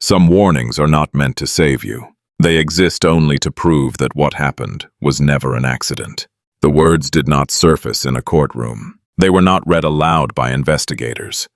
Some warnings are not meant to save you. They exist only to prove that what happened was never an accident. The words did not surface in a courtroom. They were not read aloud by investigators,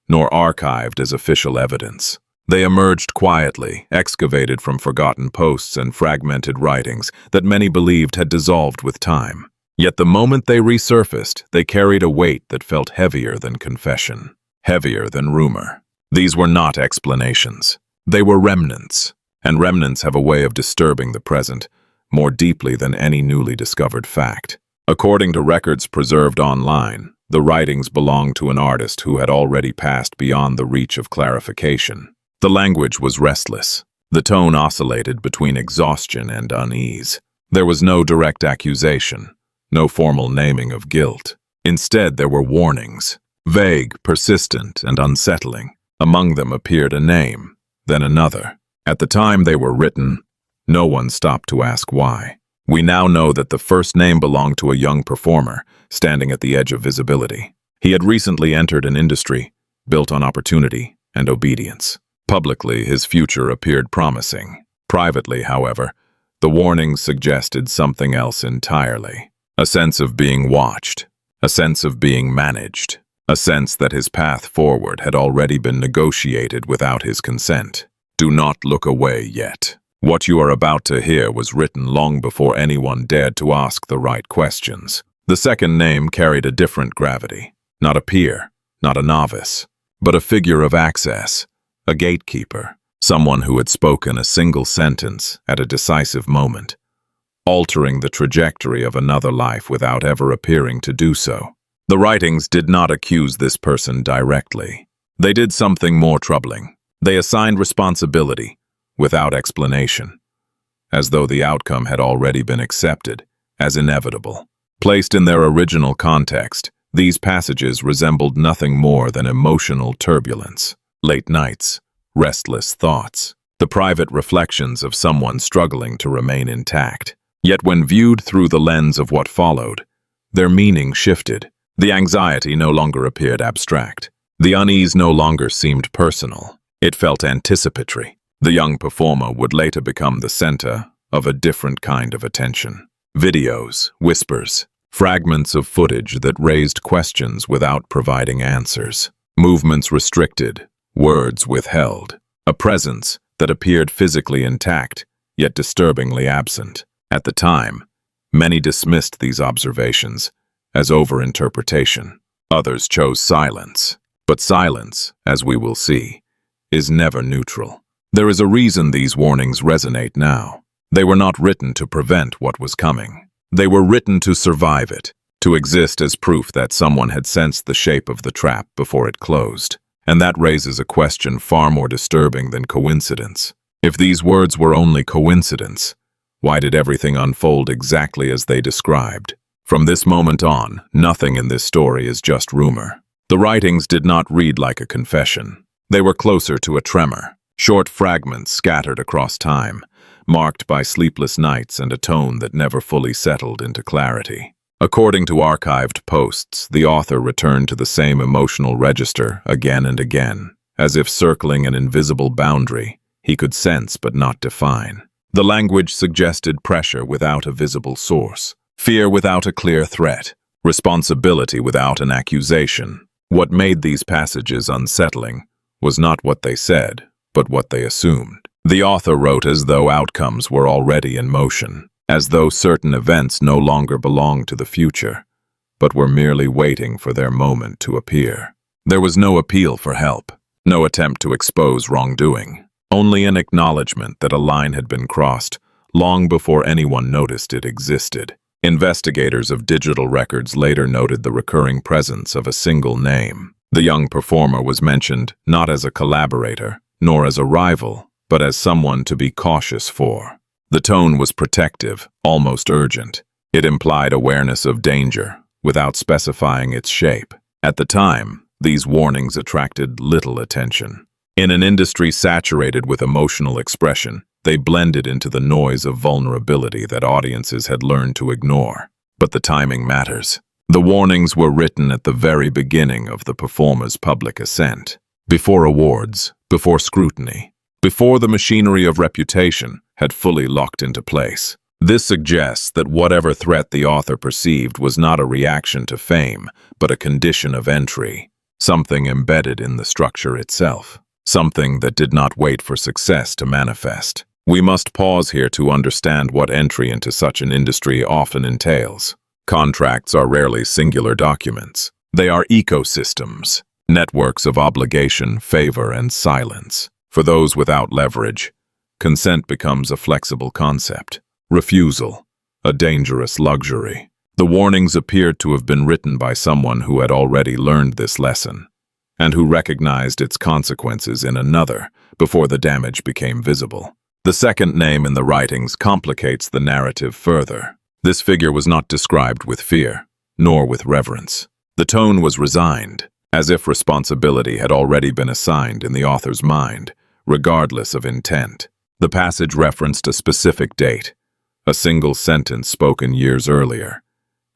nor archived as official evidence. They emerged quietly, excavated from forgotten posts and fragmented writings that many believed had dissolved with time. Yet the moment they resurfaced, they carried a weight that felt heavier than confession, heavier than rumor. These were not explanations. They were remnants, and remnants have a way of disturbing the present more deeply than any newly discovered fact. According to records preserved online, the writings belonged to an artist who had already passed beyond the reach of clarification. The language was restless. The tone oscillated between exhaustion and unease. There was no direct accusation, no formal naming of guilt. Instead, there were warnings, vague, persistent, and unsettling. Among them appeared a name, then another. At the time they were written, no one stopped to ask why. We now know that the first name belonged to a young performer, standing at the edge of visibility. He had recently entered an industry built on opportunity and obedience. Publicly, his future appeared promising. Privately, however, the warnings suggested something else entirely. A sense of being watched, a sense of being managed, a sense that his path forward had already been negotiated without his consent. Do not look away yet. What you are about to hear was written long before anyone dared to ask the right questions. The second name carried a different gravity. Not a peer, not a novice, but a figure of access, a gatekeeper, someone who had spoken a single sentence at a decisive moment, altering the trajectory of another life without ever appearing to do so. The writings did not accuse this person directly. They did something more troubling. They assigned responsibility without explanation, as though the outcome had already been accepted as inevitable. Placed in their original context, these passages resembled nothing more than emotional turbulence, late nights, restless thoughts, the private reflections of someone struggling to remain intact. Yet when viewed through the lens of what followed, their meaning shifted. The anxiety no longer appeared abstract. The unease no longer seemed personal. It felt anticipatory. The young performer would later become the center of a different kind of attention. Videos, whispers, fragments of footage that raised questions without providing answers. Movements restricted, words withheld. A presence that appeared physically intact, yet disturbingly absent. At the time, many dismissed these observations as overinterpretation. Others chose silence. But silence, as we will see, is never neutral. There is a reason these warnings resonate now. They were not written to prevent what was coming. They were written to survive it, to exist as proof that someone had sensed the shape of the trap before it closed. And that raises a question far more disturbing than coincidence. If these words were only coincidence, why did everything unfold exactly as they described? From this moment on, nothing in this story is just rumor. The writings did not read like a confession. They were closer to a tremor, short fragments scattered across time, marked by sleepless nights and a tone that never fully settled into clarity. According to archived posts, the author returned to the same emotional register again and again, as if circling an invisible boundary he could sense but not define. The language suggested pressure without a visible source, fear without a clear threat, responsibility without an accusation. What made these passages unsettling was not what they said, but what they assumed. The author wrote as though outcomes were already in motion, as though certain events no longer belonged to the future, but were merely waiting for their moment to appear. There was no appeal for help, no attempt to expose wrongdoing, only an acknowledgement that a line had been crossed long before anyone noticed it existed. Investigators of digital records later noted the recurring presence of a single name. The young performer was mentioned not as a collaborator, nor as a rival, but as someone to be cautious for. The tone was protective, almost urgent. It implied awareness of danger, without specifying its shape. At the time, these warnings attracted little attention. In an industry saturated with emotional expression, they blended into the noise of vulnerability that audiences had learned to ignore. But the timing matters. The warnings were written at the very beginning of the performer's public ascent. Before awards, before scrutiny, before the machinery of reputation had fully locked into place. This suggests that whatever threat the author perceived was not a reaction to fame, but a condition of entry, something embedded in the structure itself, something that did not wait for success to manifest. We must pause here to understand what entry into such an industry often entails. Contracts are rarely singular documents. They are ecosystems, networks of obligation, favor, and silence. For those without leverage, consent becomes a flexible concept. Refusal, a dangerous luxury. The warnings appeared to have been written by someone who had already learned this lesson, and who recognized its consequences in another before the damage became visible. The second name in the writings complicates the narrative further. This figure was not described with fear, nor with reverence. The tone was resigned, as if responsibility had already been assigned in the author's mind, regardless of intent. The passage referenced a specific date, a single sentence spoken years earlier,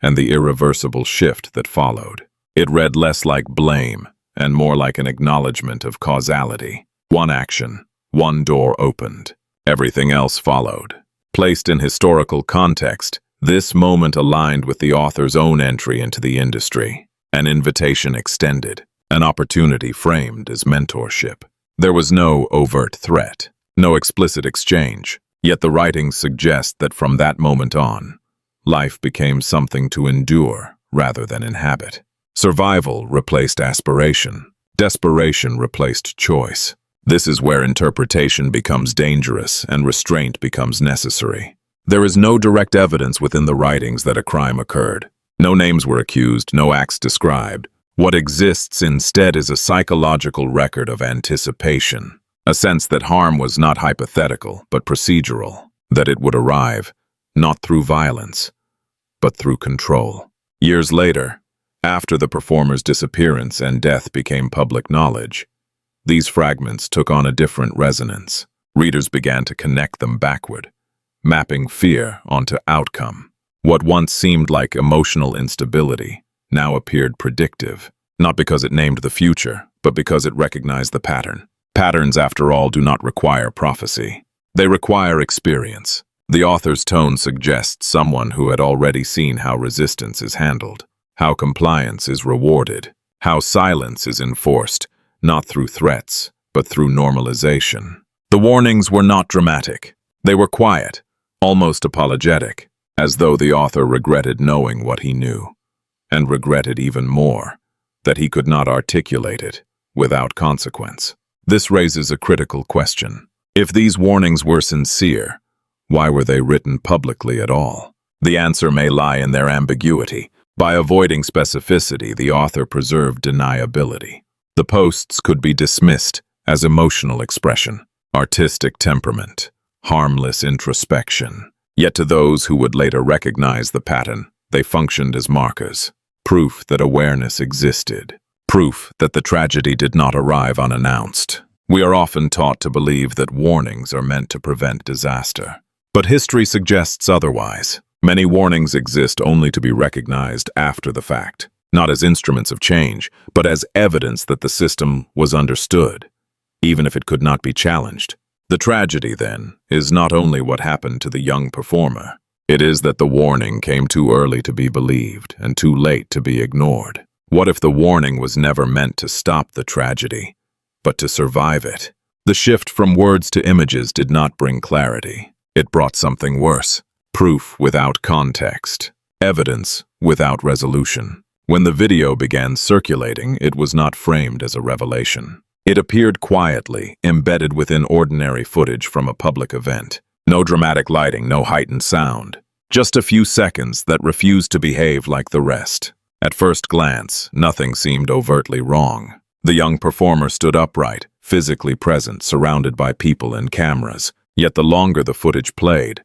and the irreversible shift that followed. It read less like blame and more like an acknowledgement of causality. One action, one door opened. Everything else followed. Placed in historical context, this moment aligned with the author's own entry into the industry, an invitation extended, an opportunity framed as mentorship. There was no overt threat, no explicit exchange, yet the writings suggest that from that moment on, life became something to endure rather than inhabit. Survival replaced aspiration. Desperation replaced choice. This is where interpretation becomes dangerous and restraint becomes necessary. There is no direct evidence within the writings that a crime occurred. No names were accused, no acts described. What exists instead is a psychological record of anticipation, a sense that harm was not hypothetical but procedural, that it would arrive, not through violence, but through control. Years later, after the performer's disappearance and death became public knowledge, these fragments took on a different resonance. Readers began to connect them backward, mapping fear onto outcome. What once seemed like emotional instability now appeared predictive, not because it named the future, but because it recognized the pattern. Patterns, after all, do not require prophecy. They require experience. The author's tone suggests someone who had already seen how resistance is handled, how compliance is rewarded, how silence is enforced, not through threats, but through normalization. The warnings were not dramatic. They were quiet, almost apologetic, as though the author regretted knowing what he knew, and regretted even more that he could not articulate it without consequence. This raises a critical question. If these warnings were sincere, why were they written publicly at all? The answer may lie in their ambiguity. By avoiding specificity, the author preserved deniability. The posts could be dismissed as emotional expression, artistic temperament, harmless introspection. Yet to those who would later recognize the pattern, they functioned as markers, proof that awareness existed, proof that the tragedy did not arrive unannounced. We are often taught to believe that warnings are meant to prevent disaster. But history suggests otherwise. Many warnings exist only to be recognized after the fact, not as instruments of change, but as evidence that the system was understood, even if it could not be challenged. The tragedy, then, is not only what happened to the young performer. It is that the warning came too early to be believed and too late to be ignored. What if the warning was never meant to stop the tragedy, but to survive it? The shift from words to images did not bring clarity. It brought something worse. Proof without context. Evidence without resolution. When the video began circulating, it was not framed as a revelation. It appeared quietly, embedded within ordinary footage from a public event. No dramatic lighting, no heightened sound. Just a few seconds that refused to behave like the rest. At first glance, nothing seemed overtly wrong. The young performer stood upright, physically present, surrounded by people and cameras. Yet the longer the footage played,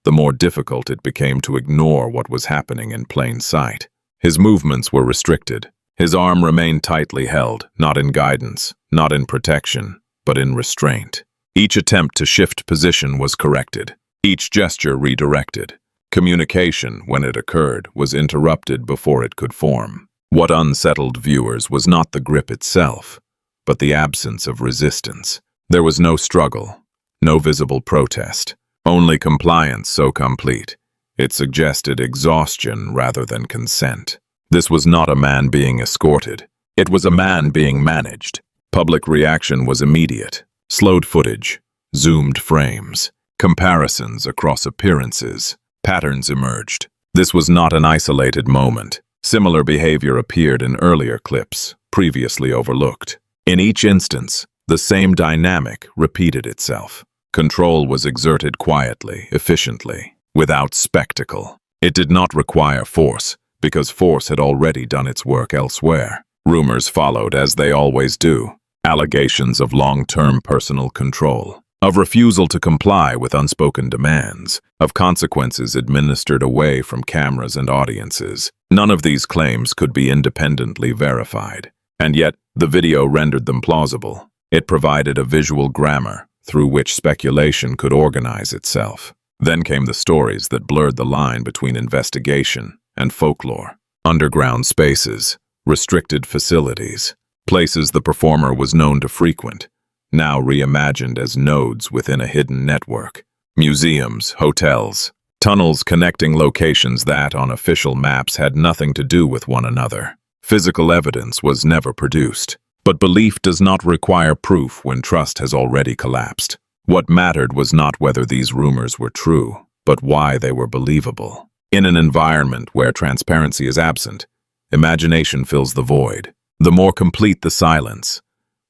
the more difficult it became to ignore what was happening in plain sight. His movements were restricted. His arm remained tightly held, not in guidance, not in protection, but in restraint. Each attempt to shift position was corrected, each gesture redirected. Communication, when it occurred, was interrupted before it could form. What unsettled viewers was not the grip itself, but the absence of resistance. There was no struggle, no visible protest, only compliance so complete. It suggested exhaustion rather than consent. This was not a man being escorted. It was a man being managed. Public reaction was immediate. Slowed footage, zoomed frames, comparisons across appearances, patterns emerged. This was not an isolated moment. Similar behavior appeared in earlier clips, previously overlooked. In each instance, the same dynamic repeated itself. Control was exerted quietly, efficiently, without spectacle. It did not require force, because force had already done its work elsewhere. Rumors followed, as they always do. Allegations of long-term personal control, of refusal to comply with unspoken demands, of consequences administered away from cameras and audiences. None of these claims could be independently verified, and yet the video rendered them plausible. It provided a visual grammar through which speculation could organize itself. Then came the stories that blurred the line between investigation and folklore. Underground spaces, restricted facilities, places the performer was known to frequent, now reimagined as nodes within a hidden network. Museums, hotels, tunnels connecting locations that, on official maps, had nothing to do with one another. Physical evidence was never produced. But belief does not require proof when trust has already collapsed. What mattered was not whether these rumors were true, but why they were believable. In an environment where transparency is absent, imagination fills the void. The more complete the silence,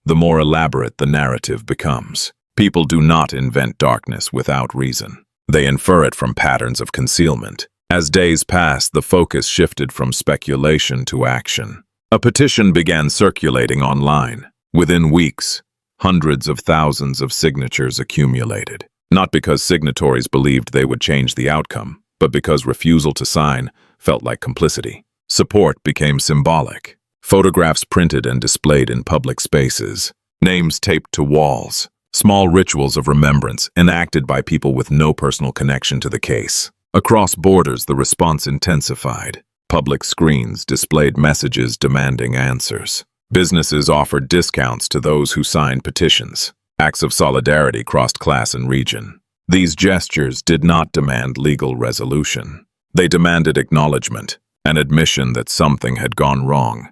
the more elaborate the narrative becomes. People do not invent darkness without reason. They infer it from patterns of concealment. As days passed, the focus shifted from speculation to action. A petition began circulating online. Within weeks, hundreds of thousands of signatures accumulated. Not because signatories believed they would change the outcome, but because refusal to sign felt like complicity. Support became symbolic. Photographs printed and displayed in public spaces. Names taped to walls. Small rituals of remembrance enacted by people with no personal connection to the case. Across borders, the response intensified. Public screens displayed messages demanding answers. Businesses offered discounts to those who signed petitions. Acts of solidarity crossed class and region. These gestures did not demand legal resolution. They demanded acknowledgement, an admission that something had gone wrong,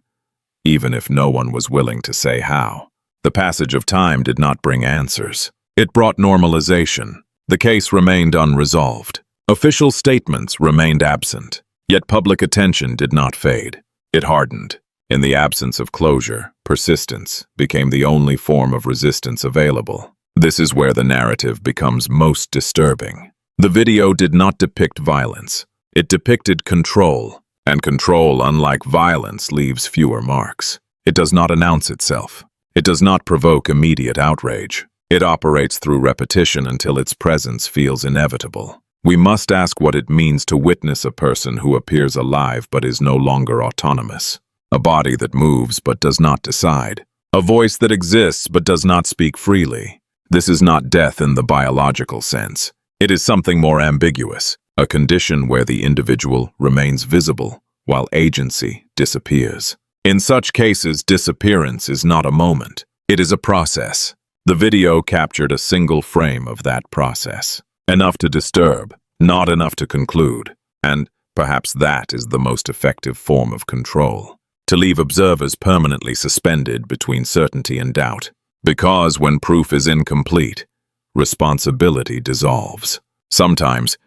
even if no one was willing to say how. The passage of time did not bring answers. It brought normalization. The case remained unresolved. Official statements remained absent. Yet public attention did not fade. It hardened. In the absence of closure, persistence became the only form of resistance available. This is where the narrative becomes most disturbing. The video did not depict violence. It depicted control, and control, unlike violence, leaves fewer marks. It does not announce itself. It does not provoke immediate outrage. It operates through repetition until its presence feels inevitable. We must ask what it means to witness a person who appears alive but is no longer autonomous. A body that moves but does not decide. A voice that exists but does not speak freely. This is not death in the biological sense. It is something more ambiguous, a condition where the individual remains visible while agency disappears. In such cases, disappearance is not a moment. It is a process. The video captured a single frame of that process. Enough to disturb, not enough to conclude. And perhaps that is the most effective form of control. To leave observers permanently suspended between certainty and doubt. Because when proof is incomplete, responsibility dissolves. Sometimes,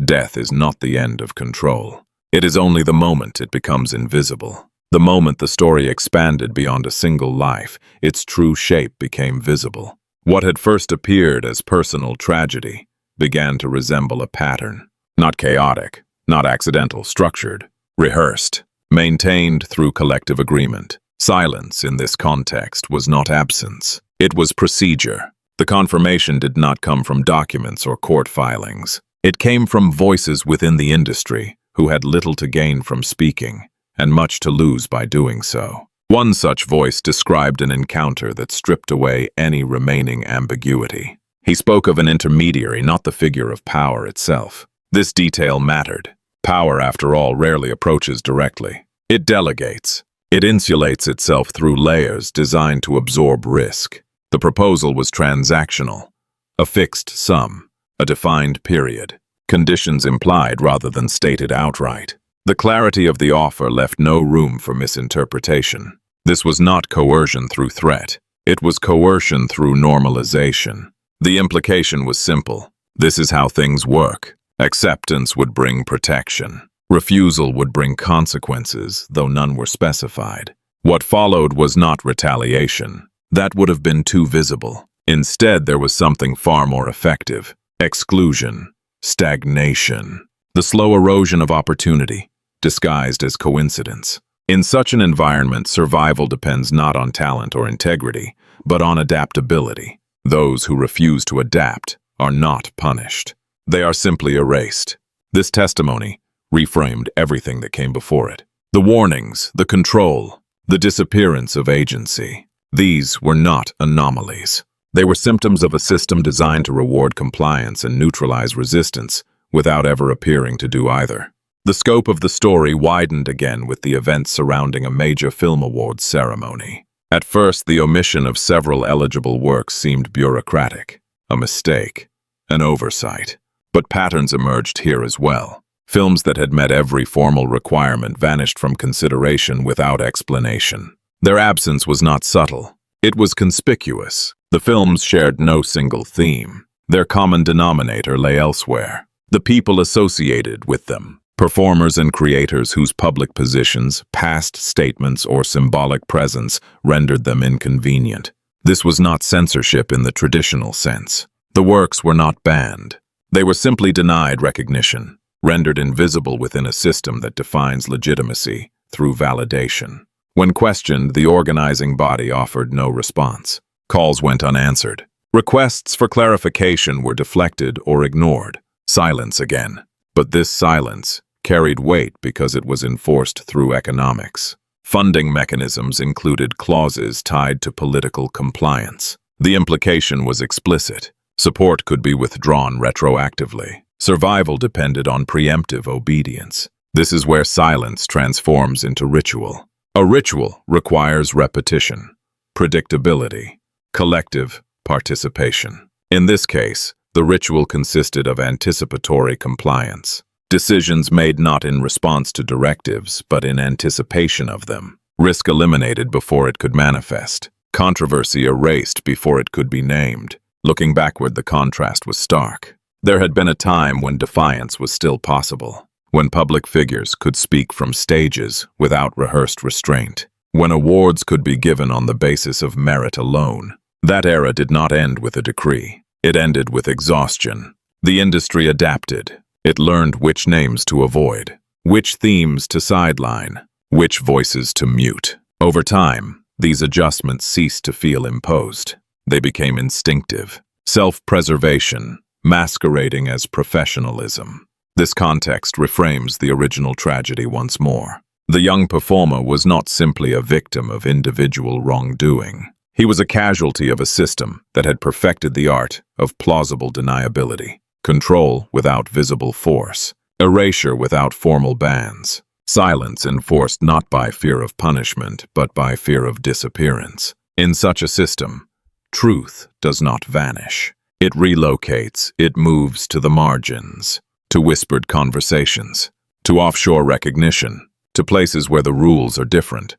death is not the end of control. It is only the moment it becomes invisible. The moment the story expanded beyond a single life, its true shape became visible. What had first appeared as personal tragedy began to resemble a pattern. Not chaotic, not accidental, structured, rehearsed, maintained through collective agreement. Silence in this context was not absence. It was procedure. The confirmation did not come from documents or court filings. It came from voices within the industry who had little to gain from speaking and much to lose by doing so. One such voice described an encounter that stripped away any remaining ambiguity. He spoke of an intermediary, not the figure of power itself. This detail mattered. Power, after all, rarely approaches directly. It delegates. It insulates itself through layers designed to absorb risk. The proposal was transactional, a fixed sum, a defined period, conditions implied rather than stated outright. The clarity of the offer left no room for misinterpretation. This was not coercion through threat. It was coercion through normalization. The implication was simple. This is how things work. Acceptance would bring protection. Refusal would bring consequences, though none were specified. What followed was not retaliation. That would have been too visible. Instead, there was something far more effective. Exclusion. Stagnation. The slow erosion of opportunity, disguised as coincidence. In such an environment, survival depends not on talent or integrity, but on adaptability. Those who refuse to adapt are not punished. They are simply erased. This testimony reframed everything that came before it. The warnings, the control, the disappearance of agency. These were not anomalies. They were symptoms of a system designed to reward compliance and neutralize resistance without ever appearing to do either. The scope of the story widened again with the events surrounding a major film awards ceremony. At first, the omission of several eligible works seemed bureaucratic, a mistake, an oversight. But patterns emerged here as well. Films that had met every formal requirement vanished from consideration without explanation. Their absence was not subtle. It was conspicuous. The films shared no single theme. Their common denominator lay elsewhere. The people associated with them. Performers and creators whose public positions, past statements, or symbolic presence rendered them inconvenient. This was not censorship in the traditional sense. The works were not banned. They were simply denied recognition, rendered invisible within a system that defines legitimacy through validation. When questioned, the organizing body offered no response. Calls went unanswered. Requests for clarification were deflected or ignored. Silence again. But this silence carried weight because it was enforced through economics. Funding mechanisms included clauses tied to political compliance. The implication was explicit. Support could be withdrawn retroactively. Survival depended on preemptive obedience. This is where silence transforms into ritual. A ritual requires repetition, predictability, collective participation. In this case, the ritual consisted of anticipatory compliance. Decisions made not in response to directives, but in anticipation of them. Risk eliminated before it could manifest. Controversy erased before it could be named. Looking backward, the contrast was stark. There had been a time when defiance was still possible, when public figures could speak from stages without rehearsed restraint, when awards could be given on the basis of merit alone. That era did not end with a decree. It ended with exhaustion. The industry adapted. It learned which names to avoid, which themes to sideline, which voices to mute. Over time, these adjustments ceased to feel imposed. They became instinctive, self-preservation, masquerading as professionalism. This context reframes the original tragedy once more. The young performer was not simply a victim of individual wrongdoing. He was a casualty of a system that had perfected the art of plausible deniability. Control without visible force, erasure without formal bans, silence enforced not by fear of punishment, but by fear of disappearance. In such a system, truth does not vanish. It relocates, it moves to the margins, to whispered conversations, to offshore recognition, to places where the rules are different,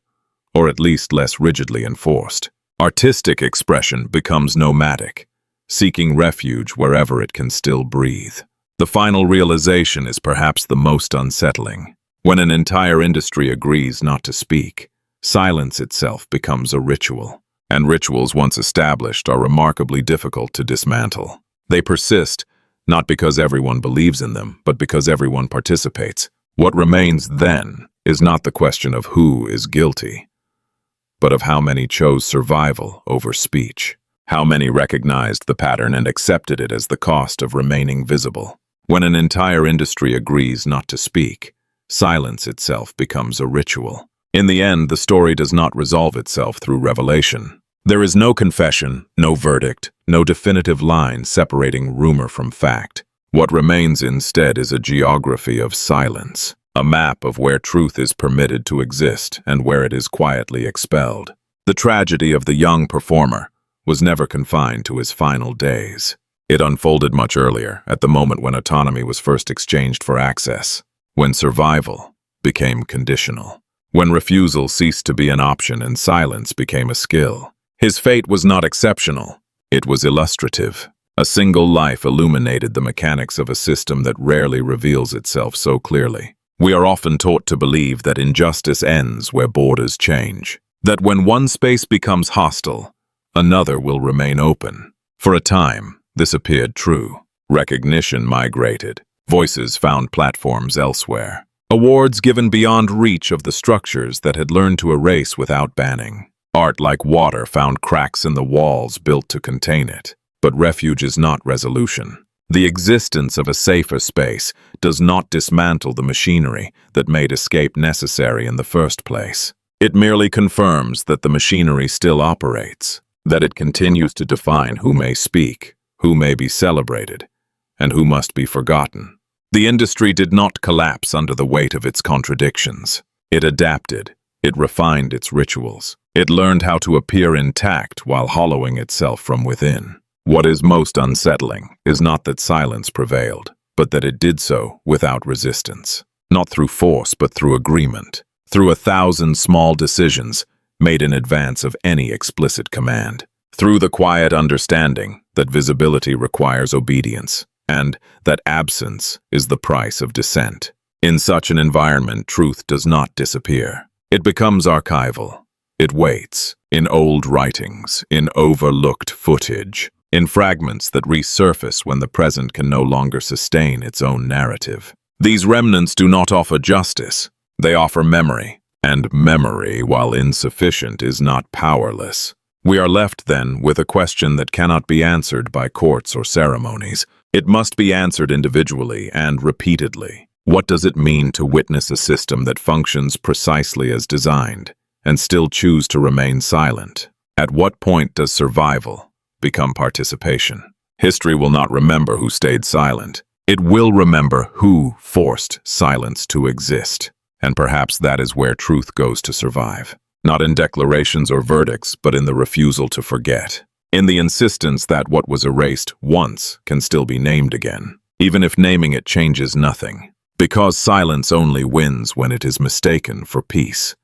or at least less rigidly enforced. Artistic expression becomes nomadic, seeking refuge wherever it can still breathe. The final realization is perhaps the most unsettling. When an entire industry agrees not to speak, silence itself becomes a ritual. And rituals once established are remarkably difficult to dismantle. They persist, not because everyone believes in them, but because everyone participates. What remains then is not the question of who is guilty, but of how many chose survival over speech. How many recognized the pattern and accepted it as the cost of remaining visible? When an entire industry agrees not to speak, silence itself becomes a ritual. In the end, the story does not resolve itself through revelation. There is no confession, no verdict, no definitive line separating rumor from fact. What remains instead is a geography of silence, a map of where truth is permitted to exist and where it is quietly expelled. The tragedy of the young performer was never confined to his final days. It unfolded much earlier, at the moment when autonomy was first exchanged for access, when survival became conditional, when refusal ceased to be an option and silence became a skill. His fate was not exceptional, it was illustrative. A single life illuminated the mechanics of a system that rarely reveals itself so clearly. We are often taught to believe that injustice ends where borders change, that when one space becomes hostile, another will remain open. For a time, this appeared true. Recognition migrated. Voices found platforms elsewhere. Awards given beyond reach of the structures that had learned to erase without banning. Art like water found cracks in the walls built to contain it. But refuge is not resolution. The existence of a safer space does not dismantle the machinery that made escape necessary in the first place. It merely confirms that the machinery still operates, that it continues to define who may speak, who may be celebrated, and who must be forgotten. The industry did not collapse under the weight of its contradictions. It adapted, it refined its rituals, it learned how to appear intact while hollowing itself from within. What is most unsettling is not that silence prevailed, but that it did so without resistance. Not through force, but through agreement. Through 1,000 small decisions made in advance of any explicit command. Through the quiet understanding that visibility requires obedience, and that absence is the price of dissent. In such an environment, truth does not disappear. It becomes archival. It waits, in old writings, in overlooked footage, in fragments that resurface when the present can no longer sustain its own narrative. These remnants do not offer justice, they offer memory, and memory, while insufficient, is not powerless. We are left, then, with a question that cannot be answered by courts or ceremonies. It must be answered individually and repeatedly. What does it mean to witness a system that functions precisely as designed, and still choose to remain silent? At what point does survival become participation? History will not remember who stayed silent. It will remember who forced silence to exist. And perhaps that is where truth goes to survive. Not in declarations or verdicts, but in the refusal to forget. In the insistence that what was erased once can still be named again, even if naming it changes nothing. Because silence only wins when it is mistaken for peace.